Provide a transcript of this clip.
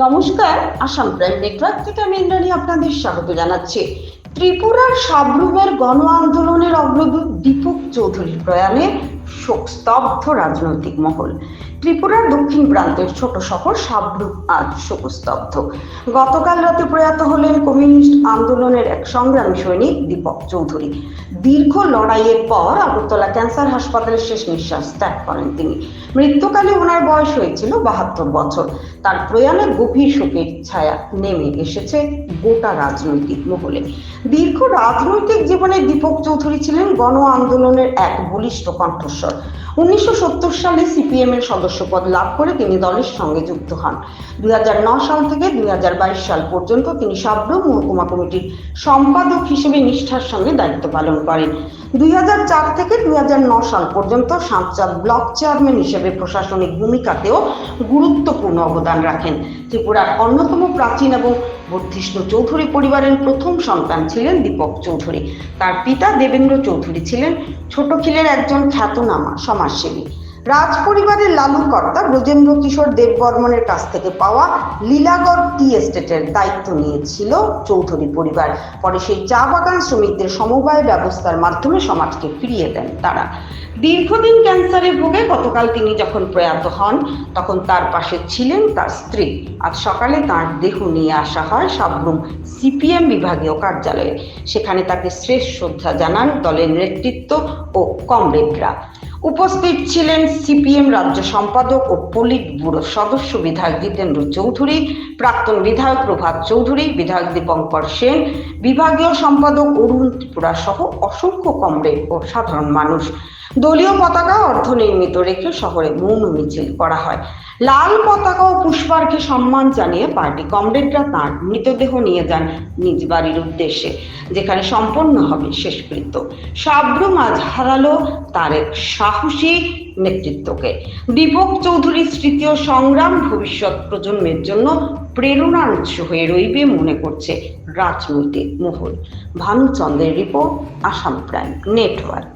নমস্কার, Assam prime network থেকে আমি ইন্দ্রাণী আপনাদের স্বাগত জানাচ্ছি। ত্রিপুরার সাব্রুমের গণ আন্দোলনের অগ্রদূত দীপক চৌধুরীর প্রয়াণে শোকস্তব্ধ রাজনৈতিক মহল। ত্রিপুরার দক্ষিণ প্রান্তের ছোট শহর সাব্রুম আজ শোকস্তব্ধ। গতকাল রাতে প্রয়াত হলেন কমিউনিস্ট আন্দোলনের এক সংগ্রামী সৈনিক দীপক চৌধুরী। দীর্ঘ লড়াইয়ের পর আগরতলা ক্যান্সার হাসপাতালে শেষ নিঃশ্বাস ত্যাগ করেন তিনি। মৃত্যুকালে ওনার বয়স হয়েছিল 72 বছর। তার প্রয়াণে গভীর শোকের ছায়া নেমে এসেছে গোটা রাজনৈতিক মহলে। দীর্ঘ রাজনৈতিক জীবনে দীপক চৌধুরী ছিলেন গণ আন্দোলনের এক বলিষ্ঠ কণ্ঠস্বর। 1970 সালে সিপিএম এর সদস্যপদ লাভ করে তিনি দলের সঙ্গে যুক্ত হন। 2009 সাল থেকে 2022 সাল পর্যন্ত তিনি সাব্রুম মহকুমা কমিটির সম্পাদক হিসেবে নিষ্ঠার সঙ্গে দায়িত্ব পালন করেন। 2004 থেকে 2009 সাল পর্যন্ত সাঁতরাইল ব্লক চেয়ারম্যান হিসেবে প্রশাসনিক ভূমিকাতেও গুরুত্বপূর্ণ অবদান রাখেন। ত্রিপুরার অন্যতম প্রাচীন এবং বর্ধিষ্ণু চৌধুরী পরিবারের প্রথম সন্তান ছিলেন দীপক চৌধুরী। তার পিতা দেবেন্দ্র চৌধুরী ছিলেন ছোটখিলের একজন খ্যাতনামা সমাজসেবী। রাজ পরিবারের লালুকর্তা ব্রজেন্দ্র কিশোর দেববর্মনের কাছ থেকে পাওয়া লীলাগড় টি এস্টেটের দায়িত্ব নিয়েছিল চৌধুরী পরিবার। পরে সেই চা বাগান শ্রমিকদের সমবায় ব্যবস্থার মাধ্যমে সমাজকে ফিরিয়ে দেন তারা। দীর্ঘদিন ক্যান্সারে ভোগে গতকাল তিনি যখন প্রয়াত হন তখন তার পাশে ছিলেন তার স্ত্রী। আজ সকালে তার দেহ নিয়ে আসা হয় সাব্রুম সিপিএম বিভাগীয় কার্যালয়ে। সেখানে তাকে শেষ শ্রদ্ধা জানান দলের নেতৃত্ব ও কমরেডরা। উপস্থিত ছিলেন সিপিএম রাজ্য সম্পাদক ও পলিট ব্যুরো সদস্য বিধায়ক জিতেন্দ্র চৌধুরী, প্রাক্তন বিধায়ক প্রভাত চৌধুরী, বিধায়ক দীপঙ্কর সেন, বিভাগীয় সম্পাদক অরুণ ত্রিপুরা সহ অসংখ্য কমরেড ও সাধারণ মানুষ। দলীয় পতাকা অর্ধনির্মিত রেখে শহরে মৌন মিছিল করা হয়। লাল পতাকা ও পুষ্পার্ঘ্যে সম্মান জানিয়ে পার্টি কমরেডরা তাঁর মৃতদেহ নিয়ে যান নিজ বাড়ির উদ্দেশ্যে, যেখানে সম্পন্ন হবে শেষকৃত্য। সাব্রুম আজ হারালো তার এক সাহসী নেতৃত্বকে। দীপক চৌধুরীর স্মৃতি ও সংগ্রাম ভবিষ্যৎ প্রজন্মের জন্য প্রেরণার উৎস হয়ে রইবে মনে করছে রাজনৈতিক মহল। ভানুচন্দ্রের রিপোর্ট, আসাম প্রাইম নেটওয়ার্ক।